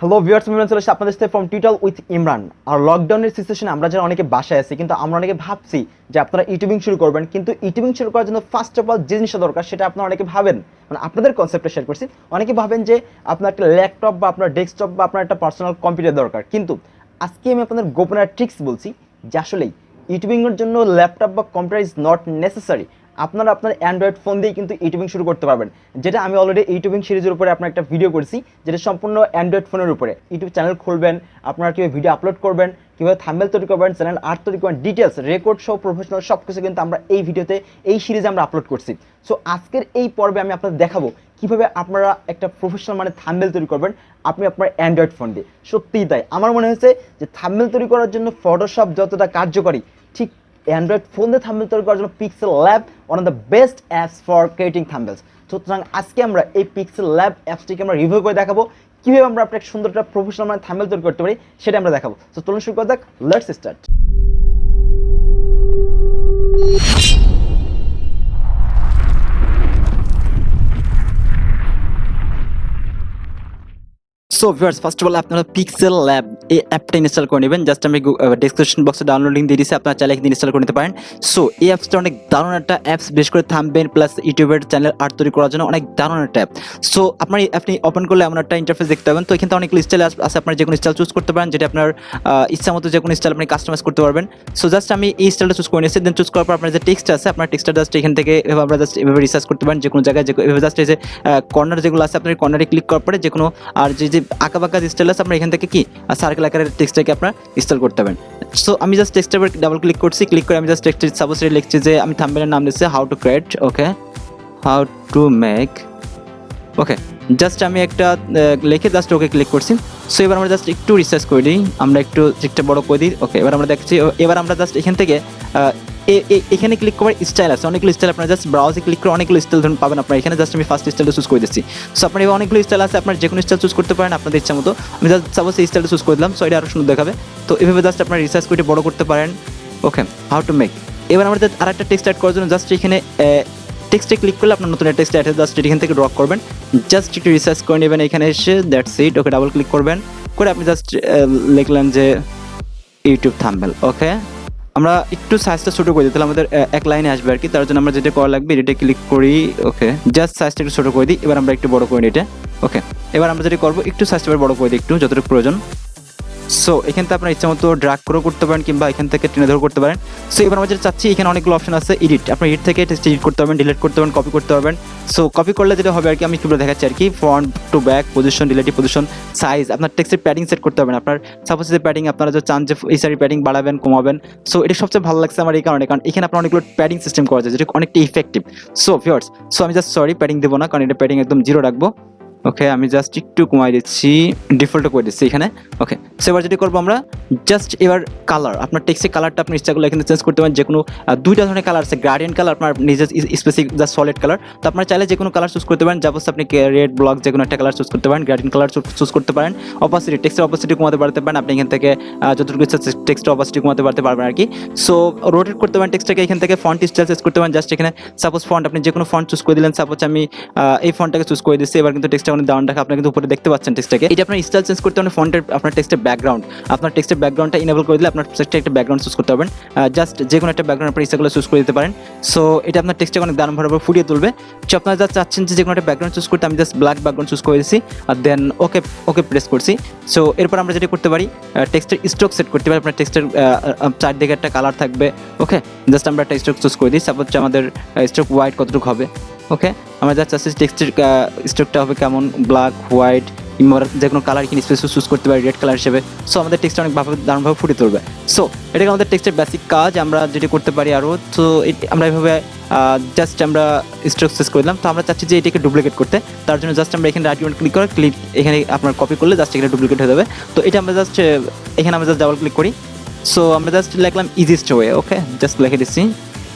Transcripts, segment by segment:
Hello viewers, আমি চলে এসেছি আপনাদের সাথে ফ্রম টিউটল উইথ ইমরান। আর লকডাউনের সিচুয়েশনে আমরা যারা অনেকে বাসায় আছি, কিন্তু আমরা অনেকে ভাবছি যে আপনারা ইউটিউবিং শুরু করবেন, কিন্তু ইউটিউবিং শুরু করার জন্য ফার্স্ট অফ অল যে জিনিসটা দরকার সেটা আপনারা অনেকে ভাবেন, মানে আপনাদের কনসেপ্টটা শেয়ার করছি। অনেকে ভাবেন যে আপনার একটা ল্যাপটপ বা আপনার ডেস্কটপ বা আপনার একটা পার্সোনাল কম্পিউটার দরকার, কিন্তু আজকে আমি আপনাদের গোপন ট্রিক্স বলছি যে আসলেই ইউটিউবিংয়ের জন্য ল্যাপটপ বা কম্পিউটার ইজ নট নেসেসারি। আপনারা আপনার অ্যান্ড্রয়েড ফোন দিয়ে কিন্তু ইউটিউবিং শুরু করতে পারবেন, যেটা আমি অলরেডি ইউটিউবিং সিরিজের উপরে আপনার একটা ভিডিও করেছি, যেটা সম্পূর্ণ অ্যান্ড্রয়েড ফোনের উপরে। ইউটিউব চ্যানেল খুলবেন, আপনারা কীভাবে ভিডিও আপলোড করবেন, কীভাবে থাম্বনেল তৈরি করবেন, চ্যানেল আর্ট তৈরি করবেন, ডিটেলস রেকর্ড সহ প্রফেশনাল সব কিছু কিন্তু আমরা এই ভিডিওতে এই সিরিজে আমরা আপলোড করছি। সো আজকের এই পর্বে আমি আপনাদের দেখাবো কীভাবে আপনারা একটা প্রফেশনাল মানে থাম্বনেল তৈরি করবেন আপনি আপনার অ্যান্ড্রয়েড ফোন দিয়ে। সত্যিই তাই, আমার মনে হয়েছে যে থাম্বনেল তৈরি করার জন্য ফটোশপ যতটা কার্যকরী, ঠিক অ্যান্ড্রয়েড ফোন দিয়ে থাম্বনেল তৈরি করার জন্য Pixellab one of the best apps for creating thumbnails. সুতরাং আজকে আমরা এই Pixellab অ্যাপসটিকে আমরা রিভিউ করে দেখাবো কীভাবে আমরা আপনার সুন্দর একটা প্রফেশনাল মানে থাম্বনেল তৈরি করতে পারি, সেটা আমরা দেখাবো। তো চলুন শুরু করা যাক, let's start. So viewers, first of all আপনারা Pixellab এই অ্যাপটা ইনস্টল করে নেবেন। জাস্ট আমি ডেসক্রিপশন বক্সে ডাউনলোড লিঙ্ক দিয়ে দিচ্ছি, আপনারা চাইলে এখানে ইনস্টল করে নিতে পারেন। সো এই অ্যাপসটা অনেক দারুণ একটা অ্যাপস, বিশেষ করে থাম্বনেল প্লাস ইউটিউবের চ্যানেল আর্ট তৈরি করার জন্য অনেক দারুণ একটা অ্যাপ। সো আপনার আপনি ওপেন করলে এমন একটা ইন্টারফেস দেখতে পাবেন। তো এখানে অনেক স্টাইল আছে, আপনার যে কোনো স্টাইল চুজ করতে পারেন, যেটা আপনার ইচ্ছা মতো যে কোনো স্টাইল আপনি কাস্টমাইজ করতে পারবেন। সো জাস্ট আমি এই স্টাইলটা চুজ করে নিয়েছি। দেন চুজ করার পর আপনার যে টেক্সট আছে, আপনার টেক্সটটা জাস্ট এখান থেকে আমরা জাস্ট এভাবে রিসার্চ করতে পারেন যে কোনো জায়গায়, এভাবে জাস্ট এই যে কর্নার যেগুলো আছে আপনার কর্নারে ক্লিক করার পরে যে কোনো আর যে আঁকা বাঁকা স্টাইল আছে আপনার এখান থেকে কি সার্কেল আকারের টেক্সটটাকে আপনার ইনস্টল করতে পারবেন। সো আমি জাস্ট টেক্সটের উপর ডাবল ক্লিক করছি, ক্লিক করে আমি জাস্ট টেক্সট সাপোজ লিখছি যে আমি থাম্বনেলের নাম দিচ্ছি how to create, okay, how to make, okay. Just আমি একটা লিখে জাস্ট ওকে ক্লিক করছি। সো এবার আমরা জাস্ট একটু রিসার্চ করে দিই, আমরা একটু একটা বড় করে দিই, ওকে। এবার আমরা দেখছি, এবার আমরা জাস্ট এখান থেকে এখানে ক্লিক করার স্টাইল আছে, অনেকগুলো স্টাইল আপনার জাস্ট ব্রাউজে ক্লিক করে অনেকগুলো স্টাইল ধরুন পাবেন আপনার এখানে। জাস্ট আমি ফার্স্ট স্টাইলটা চুজ করে দিচ্ছি। সো আপনার এবার অনেকগুলো স্টাইল আছে, আপনার যে কোনো স্টাইল চুজ করতে পারেন আপনাদের ইচ্ছা মতো। আমি জাস্ট সাপোজ এই স্টাইলটা চুজ করে দিলাম, সো এটা আরও সুন্দর দেখাবে। তো এভাবে জাস্ট আপনার রিসার্চ করে বড় করতে পারেন, ওকে, হাউ টু মেক। এবার আমাদের আর একটা টেক্সট অ্যাড করার জন্য জাস্ট এখানে টেক্সটে ক্লিক করলে আপনার নতুন একটা টেক্সট অ্যাড জাস্ট এখান থেকে ড্র করবেন, জাস্ট একটু রিসার্চ করে নেবেন এখানে এসে, that's it, okay. Double click করবেন, করে আপনি জাস্ট লিখলেন যে ইউটিউব থাম্বনেল, ওকে। আমরা একটু সাইজটা ছোটো করে দিই, তাহলে আমাদের এক লাইনে আসবে আর কি। তার জন্য আমরা যেটা করা লাগবে, এটা ক্লিক করি, ওকে, জাস্ট সাইজটা একটু ছোটো করে দিই। এবার আমরা একটু বড় করে নিই এটা, ওকে। এবার আমরা যেটা করবো, একটু সাইজটা বড় করে দিই একটু, যতটুকু প্রয়োজন। সো এখান থেকে আপনার ইচ্ছা মতো ড্র্যাগ করেও করতে পারেন, কিংবা এখান থেকে টেনে ধরে করতে পারেন। সো এবার আমরা যেটা চাচ্ছি, এখানে অনেকগুলো অপশন আছে, এডিট, আপনার এডিট থেকে টেক্সট এডিট করতে পারবেন, ডিলিট করতে পারবেন, কপি করতে পারবেন। সো কপি করলে যেটা হবে আর কি, আমি একটু দেখাচ্ছি আর কি, front to back, position, relative position, size, আপনার টেক্সটের প্যাডিং সেট করতে পারবেন। আপনার সাপোজ যে প্যাডিং আপনারা যে চান যে এই সারি প্যাডিং বাড়াবেন কমাবেন, সো এটা সবচেয়ে ভালো লাগছে আমার এই কারণে, কারণ এখানে আপনার অনেকগুলো প্যাডিং সিস্টেম করা যায়, যেটা অনেকটা ইফেক্টিভ। সো ভিউয়ার্স, সো আমি জাস্ট প্যাডিং দেবো না, কারণ এটা প্যাডিং একদম জিরো রাখবো, ওকে। আমি জাস্ট একটু কমাই দিচ্ছি, ডিফল্টও করে দিচ্ছি এখানে, ওকে। সো এবার যেটি করবো আমরা জাস্ট এবার কালার, আপনার টেক্সটের কালারটা আপনি ইচ্ছাগুলো এখানে চেঞ্জ করতে পারেন। যে কোনো দুইটা ধরনের কালার আছে, গ্রেডিয়েন্ট কালার, আপনার নিজের স্পেসিফিক জাস্ট সলিড কালার। তো আপনার চাইলে যে কোনো কালার চুজ করতে পারেন, জাস্ট আপনি রেড ব্লক যে কোনো একটা কালার চুজ করতে পারেন, গ্রেডিয়েন্ট কালার চুজ করতে পারেন। অপাসিটি, টেক্সটের অপাসিটি কমাতে পারতে পারেন আপনি এখান থেকে, যতটুকু ইচ্ছা টেক্সটের অপাসিটি কমাতে পারবেন আর কি। সো রোটেট করতে পারেন টেক্সটটাকে এখান থেকে, ফন্ট স্টাইল চেঞ্জ করতে পারেন। জাস্ট এখানে সাপোজ ফন্ট আপনি যে কোনো ফন্ট চুজ করে দিলেন, সাপোজ আমি এই ফন্টটাকে চুজ করে দিচ্ছি। এবার কিন্তু টেক্সটটা অনেক দারুণ দেখা, আপনি কিন্তু উপরে দেখতে পাচ্ছেন টেক্সটটাকে। এটা আপনার স্টাইল চেঞ্জ করতে, ফন্টের আপনার টেক্সটের ব্যাকগ্রাউন্ড, আপনার টেক্সটের ব্যাকগ্রাউন্ডটা ইনেবল করে দিলে আপনার টেক্সটে একটা ব্যাকগ্রাউন্ড চুজ করতে পারবেন। জাস্ট যে কোনো একটা ব্যাকগ্রাউন্ড আপনার ইচ্ছাগুলো চুজ করে দিতে পারেন। সো এটা আপনার টেক্সটে অনেক দারুণভাবে ফুটিয়ে তুলবে। সো আপনারা যা চাচ্ছেন যে কোনো একটা ব্যাকগ্রাউন্ড চুজ করতে, আমি জাস্ট ব্ল্যাক ব্যাকগ্রাউন্ড চুজ করে দিচ্ছি, আর দেন ওকে প্রেস করছি। সো এরপর আমরা যেটা করতে পারি, টেক্সটের স্ট্রোক সেট করতে পারি। আপনার টেক্সটের চারদিকে একটা কালার থাকবে, ওকে। জাস্ট আমরা একটা স্ট্রোক চুজ করে দিই, সাপোজ আমাদের স্ট্রোক হোয়াইট কতটুকু হবে, ওকে। আমরা যা চাচ্ছি টেক্সটের স্ট্রোকটা হবে কেমন, ব্ল্যাক, হোয়াইট, যে কোনো কালার কিনে স্পেস চুজ করতে পারি রেড কালার হিসেবে। সো আমাদের টেক্সট অনেক দারুণভাবে ফুটে তুলবে। সো এটাকে আমাদের টেক্সটের বেসিক কাজ, আমরা যেটি করতে পারি আরও। তো আমরা এভাবে জাস্ট আমরা স্ট্রোক চেঞ্জ করে দিলাম। তো আমরা চাচ্ছি যে এটাকে ডুপ্লিকেট করতে, তার জন্য জাস্ট আমরা এখানে রাইট বাটন ক্লিক করে এখানে আপনার কপি করলে জাস্ট এখানে ডুপ্লিকেট হয়ে যাবে। তো এটা আমরা জাস্ট এখানে আমরা জাস্ট ডাবল ক্লিক করি। সো আমরা জাস্ট লিখলাম ইজিয়েস্ট ওয়ে, ওকে, জাস্ট লিখে দিচ্ছি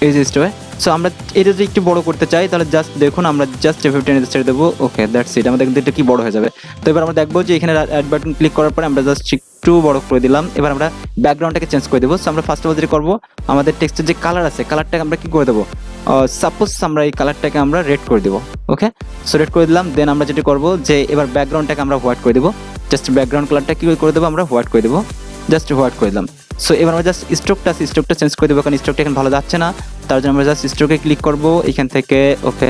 ইজিয়েস্ট ওয়ে। সো আমরা এটা যদি একটু বড় করতে চাই, তাহলে জাস্ট দেখুন আমরা জাস্ট এভাবে টেনে ছেড়ে দেবো, ওকে, দ্যাটস ইট। আমাদের কিন্তু এটা কি বড় হয়ে যাবে। তো এবার আমরা দেখবো যে এখানে অ্যাড বাটন ক্লিক করার পরে আমরা জাস্ট একটু বড় করে দিলাম। এবার আমরা ব্যাকগ্রাউন্ডটাকে চেঞ্জ করে দেবো। সো আমরা ফার্স্ট অফ অল যেটা করবো, আমাদের টেক্সটের যে কালার আছে, কালারটাকে আমরা কি করে দেবো, সাপোজ আমরা এই কালারটাকে আমরা রেড করে দেবো, ওকে। সো রেড করে দিলাম। দেন আমরা যেটা করবো যে এবার ব্যাকগ্রাউন্ডটাকে আমরা হোয়াইট করে দেবো। জাস্ট ব্যাকগ্রাউন্ড কালারটা কি করে দেবো আমরা, হোয়াইট করে দেবো, জাস্ট হোয়াইট করে দিলাম। সো এবার আমরা জাস্ট স্ট্রোকটা চেঞ্জ করে দেবো, কারণ স্ট্রোকটা এখন ভালো যাচ্ছে না, তার জন্য আমরা জাস্ট স্ট্রোকে ক্লিক করবো এখান থেকে। ওকে,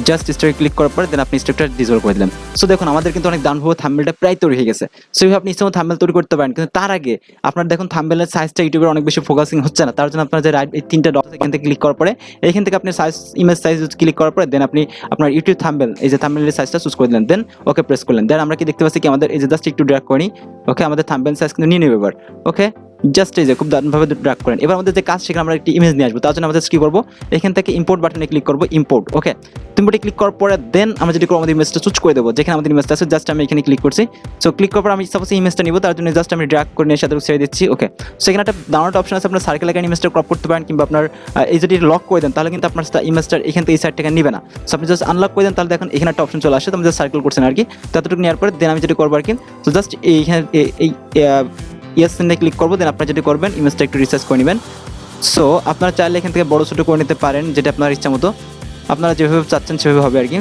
জাস্ট স্ট্রোকে ক্লিক করার পরে দেন আপনি স্ট্রোকটা ডিসেবল করে দিলেন। সো দেখুন আমাদের কিন্তু অনেক দারুণভাবে থাম্বনেলটা প্রায় তৈরি হয়ে গেছে। সো এইভাবে আপনি ইচ্ছা মতো থাম্বনেল তৈরি করতে পারেন, কিন্তু তার আগে আপনার দেখুন থাম্বনেলের সাইজটা ইউটিউবের অনেক বেশি ফোকাসিং হচ্ছে না, তার জন্য আপনার যে রাইট এই 3টা ডট এখান থেকে ক্লিক করার পরে এখান থেকে আপনি সাইজ ইমেজ সাইজ ক্লিক করার পরে দেন আপনি আপনার ইউটিউব থাম্বনেল এই যে থাম্বনেলের সাইজটা চুজ করে দিলেন, দেন ওকে প্রেস করলেন। দেন আমরা কি দেখতে পাচ্ছি কি আমাদের এই যে জাস্ট একটু ড্র্যাগ করি, ওকে আমাদের থাম্বনেল সাইজ কিন্তু নিয়ে নেবে এবার। ওকে, জাস্ট এই যে খুব দারুণভাবে ড্র্যাগ করেন। এবার আমাদের যে কাজ সেখানে আমরা একটি ইমেজ নিয়ে আসবো, তার জন্য আমাদের কি করবো, এখান থেকে ইম্পোর্ট বাটনে ক্লিক করবো, ইম্পোর্ট। ওকে, ইম্পোর্টে ক্লিক করার পরে দেন আমরা যেটি করবো আমাদের ইমেজটা চুজ করে দেবো, যেখানে আমাদের ইমেজটা আছে জাস্ট আমি এখানে ক্লিক করছি। সো ক্লিক করার পর আমি সাপোজ ইমেজটা নিব, তার জন্য জাস্ট আমি ড্র্যাগ করে নিয়ে সাথে ছেড়ে দিচ্ছি। ওকে, সো এখানে একটা ডাউনলোড অপশন আছে, আপনার সার্কেল আকারে ইমেজটা ক্রপ করতে পারেন, কিংবা আপনার এই যদি লক করে দেন তাহলে কিন্তু আপনার ইমেজটা এখান থেকে এই সাইড থেকে নিবে না। সো আপনি জাস্ট আনলক করে দেন, তাহলে দেখেন এখানে একটা অপশন চলে আসে, তো আমি জাস্ট সার্কেল করছেন আর কি, ততটুকু নেওয়ার পরে দেন আমি যেটি করবো আর কি, তো জাস্ট এইখানে এই ইয়েস সিনে ক্লিক করবো। দেন আপনারা যেটি করবেন ইমেজটা একটু রিসার্চ করে নেবেন। সো আপনারা চাইলে এখান থেকে বড় ছোটো করে নিতে পারেন, যেটা আপনার ইচ্ছা মতো, আপনারা যেভাবে চাচ্ছেন সেভাবে হবে আর কি।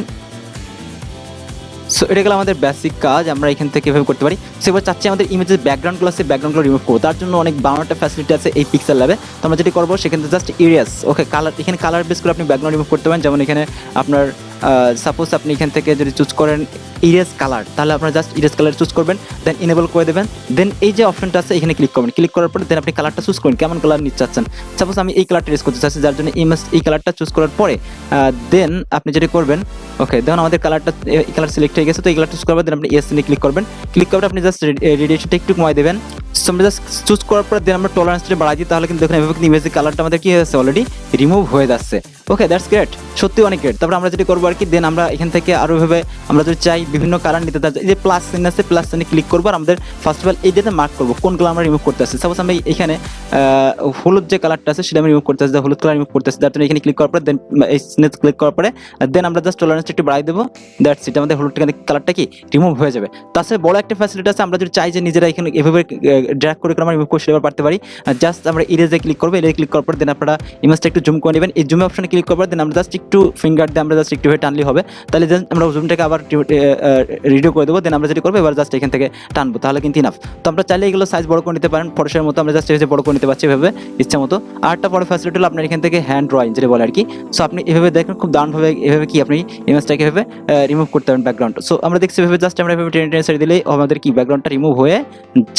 সো এটা গেল আমাদের বেসিক কাজ, আমরা এখান থেকে এভাবে করতে পারি। সো এবার চাচ্ছি আমাদের ইমেজের ব্যাকগ্রাউন্ডগুলো আছে, ব্যাকগ্রাউন্ডগুলো রিমুভ করবো, তার জন্য অনেক বানানোটা ফ্যাসিলিটি আছে এই পিক্সেল ল্যাবে। তো আমরা যেটি করবো সেখানে জাস্ট এরিয়াস, ওকে কালার, এখানে কালার বেস করে আপনি ব্যাকগ্রাউন্ড রিমুভ করতে পারেন। যেমন এখানে আপনার সাপোজ আপনি এখান থেকে যদি চুজ করেন ইরেজ কালার, তাহলে আপনারা জাস্ট ইরেজ কালার চুজ করবেন, দেন ইনেবল করে দেবেন। দেন এই যে অপশনটা আছে এখানে ক্লিক করবেন, ক্লিক করার পরে দেন আপনি কালারটা চুজ করেন, কেমন কালার নিতে চাচ্ছেন। সাপোজ আমি এই কালারটা ইউজ করতে চাচ্ছি, যার জন্য এই কালারটা চুজ করার পরে দেন আপনি যেটি করবেন, ওকে দেখুন আমাদের কালারটা এই কালার সিলেক্ট হয়ে গেছে, তো এই কালারটা চুজ করবেন, দেন আপনি এস নিয়ে ক্লিক করবেন, ক্লিক করে আপনি জাস্ট রেডিয়েশনটা একটু কমাই দেবেন। সো আমরা জাস্ট চুজ করার পরে দেন আমরা টলারেন্সটা বাড়াই দিই, তাহলে কিন্তু দেখুন এভাবে কিন্তু ইমেজের কালারটা আমাদের কি হয়েছে অলরেডি রিমুভ হয়ে যাচ্ছে। ওকে, দ্যাটস গ্রেট, সত্যি অনেক গ্রেট। তারপর আমরা যেটি করবো আর কি, দেন আমরা এখান থেকে আরও ভাবে আমরা যদি চাই বিভিন্ন কালার নিতে, এই যে প্লাস চিহ্ন আছে, প্লাস চিহ্নে ক্লিক করবো, আর আমাদের ফার্স্ট অফ অল এই যেটা মার্ক করবো কোন কালার আমরা রিমুভ করতে আসছি। সাপোজ আমি এখানে হলুদ যে কালারটা আছে সেটা আমি রিমুভ করতে আসছি, হলুদ কালার রিমুভ করতে আসছি, তার জন্য এখানে ক্লিক করার পরে দেন এই চিহ্নে ক্লিক করার পরে দেন আমরা জাস্ট টলারেন্সটা একটু বাড়াই দেবো, দ্যাটস ইট, আমাদের হলুদ কালারটা কি রিমুভ হয়ে যাবে। তাছাড়া বড় একটা ফ্যাসিলিটি আছে, আমরা যদি চাই যে নিজেরা এখানে এভাবে ড্র্যাগ করে আমরা রিমুভ করে সেটা পারতে পারি। জাস্ট আমরা ইরেজে ক্লিক করবো, ইরেজে ক্লিক করার পর দেন আপনারা ইমেজটা একটু জুম করে নেবেন, এই জুম অপশনে ক্লিক করার পর দেন আমরা জাস্ট একটু ফিঙ্গার দিয়ে আমরা জাস্ট একটু টানলেই হবে, তাহলে আমরা জুমটাকে আবার রিডিও করে দেবো। দেন আমরা যেটি করবো এবার জাস্ট এখান থেকে টানবো, তাহলে কিন্তু ইনাফ। তো আমরা চাইলে এগুলো সাইজ বড় করে নিতে পারেন, ফটোশের মতো আমরা জাস্ট এভাবে বড় করে নিতে পারছি এভাবে ইচ্ছা মতো। আর একটা বড় ফ্যাসিলিটি হলো আপনার এখান থেকে হ্যান্ড ড্রয়িং যেটা বলে আর কি। সো আপনি এভাবে দেখেন খুব দারুণভাবে এভাবে কি আপনি ইমেজটাকে এভাবে রিমুভ করতে পারেন ব্যাকগ্রাউন্ড। সো আমরা দেখছি এভাবে জাস্ট আমরা এভাবে টেনে টেনে ছেড়ে দিলেই আমাদের কি ব্যাকগ্রাউন্ডটা রিমুভ হয়ে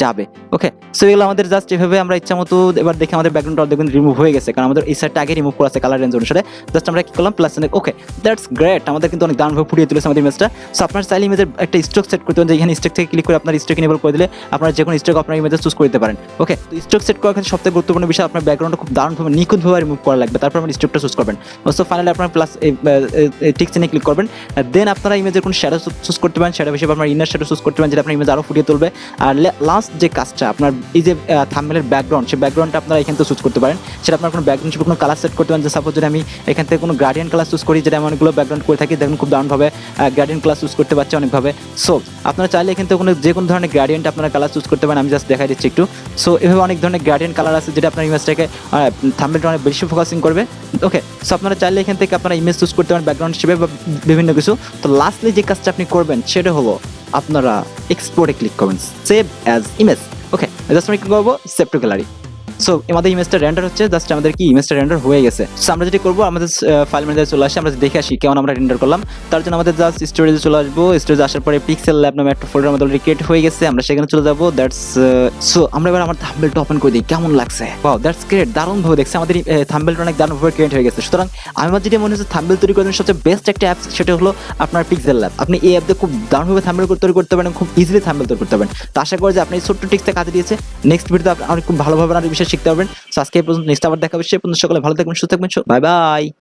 যাবে। ওকে, সো এগুলো আমাদের জাস্ট এভাবে আমরা ইচ্ছা মতো এবার দেখে আমাদের ব্যাকগ্রাউন্ডটা দেখবেন রিমুভ হয়ে গেছে, কারণ আমাদের এই সাইডটা আগে রিমুভ করা আছে কালার রেঞ্জ অনুসারে। জাস্ট আমরা কি করলাম প্লাস। ওকে, দ্যাটস গ্রেট, আমাদের কিন্তু অনেক দারুণভাবে ফুটিয়ে তুলেছে আমাদের ইমেজটা। সো আপনার চাইলে ইমেজের একটা স্ট্রোক সেট করতে পারেন, যে এখানে স্ট্রোক থেকে ক্লিক করে আপনার স্ট্রোক ইনেবল করে দিলে আপনার যে কোনো স্ট্রোক আপনার ইমেজে চুজ করতে পারেন। ওকে, তো স্ট্রোক সেট করার ক্ষেত্রে সবথেকে গুরুত্বপূর্ণ বিষয় আপনার ব্যাকগ্রাউন্ডটা খুব দারুণভাবে নিখুঁতভাবে রিমুভ করা লাগবে, তারপর আপনি স্ট্রোকটা চুজ করবেন। সো ফাইনালি আপনার প্লাস টিক চিহ্নে ক্লিক করবেন, দেন আপনারা ইমেজের কোনো শ্যাডো চুজ করতে পারেন, শ্যাডো হিসেবে আপনার ইনার শ্যাডো চুজ করতে পারেন, যেটা আপনার ইমেজ আরও ফুটিয়ে তুলবে। আর লাস্ট যে কাজটা আপনার এই যে থাম্বনেলের ব্যাকগ্রাউন্ড, সেই ব্যাকগ্রাউন্ডটা আপনারা এখান থেকে চুজ করতে পারেন, সেটা আপনার কোনো ব্যাকগ্রাউন্ড হিসেবে কোনো কালার সেট করতে পারেন। যে সাপোজ যদি আমি এখান থেকে কোনো গার্ডিয়ান কালার চুজ করি, যেটা আমি অনেকগুলো ব্যাকগ্রাউন্ড করে থাকি, দেখুন খুব দারুণভাবে গার্ডিয়ান কালার চুজ করতে পারছি অনেকভাবে। সো আপনারা চাইলে এখান থেকে যে কোনো ধরনের গ্রেডিয়েন্ট আপনারা কালার চুজ করতে পারেন, আমি জাস্ট দেখাই দিচ্ছি একটু। সো এভাবে অনেক ধরনের গ্রেডিয়েন্ট কালার আছে, যেটা আপনার ইমেজটাকে থাম্বনেলটা অনেক বেশি ফোকাসিং করবে। ওকে, সো আপনারা চাইলে এখান থেকে আপনারা ইমেজ চুজ করতে পারেন ব্যাকগ্রাউন্ড হিসেবে বা বিভিন্ন কিছু। তো লাস্টলি যে কাজটা আপনি করবেন সেটা হলো আপনারা এক্সপোর্টে ক্লিক করবেন, সেভ অ্যাজ ইমেজ। ওকে, জাস্ট আমি কি করবো, সেভ টু গ্যালারি। সো আমাদের ইমেজটা রেন্ডার হচ্ছে, জাস্ট আমাদের কি ইমেজটা রেন্ডার হয়ে গেছে। সো আমরা যেটা করবো, আমাদের ফাইল ম্যানেজারে চলে আসি, আমরা দেখে আসি কেমন আমরা রেন্ডার করলাম। তার জন্য আমাদের জাস্ট স্টোরেজে চলে আসবো, স্টোরেজে আসার পরে পিক্সেল ল্যাব নামে একটা ফোল্ডার আমাদের ক্রিয়েট হয়ে গেছে, আমরা সেখানে চলে যাবো। দ্যাটস সো আমরা এবার আমার থাম্বনেলটা ওপেন করে দিই, কেমন লাগছে। ওয়াও, দ্যাটস গ্রেট, দারুণভাবে দেখছে আমাদের থাম্বনেলটা অনেক দারুণভাবে ক্রিয়েট হয়ে গেছে। সুতরাং আমার যেটা মনে হচ্ছে থাম্বনেল তৈরি করার জন্য সবচেয়ে বেস্ট একটা অ্যাপ, সেটা হলো আপনার পিক্সেল ল্যাব। আপনি এই অ্যাপ দিয়ে খুব দারুণভাবে থাম্বনেল তৈরি করতে পারেন, খুব ইজিলি থাম্বনেল তৈরি করতে পারেন। তো আশা করি যে আপনি এই ছোট্ট টিক্সটা কাজে দিয়েছে, নেক্সট ভিডিওতে আপনি খুব ভালোভাবে আর বিষয়ে শিখতে পারবেন। আজকে এই পর্যন্ত, নেক্সট আবার দেখা হবে, সে পর্যন্ত সকলে ভালো থাকবেন, সুস্থ থাকবেন, বাই বাই।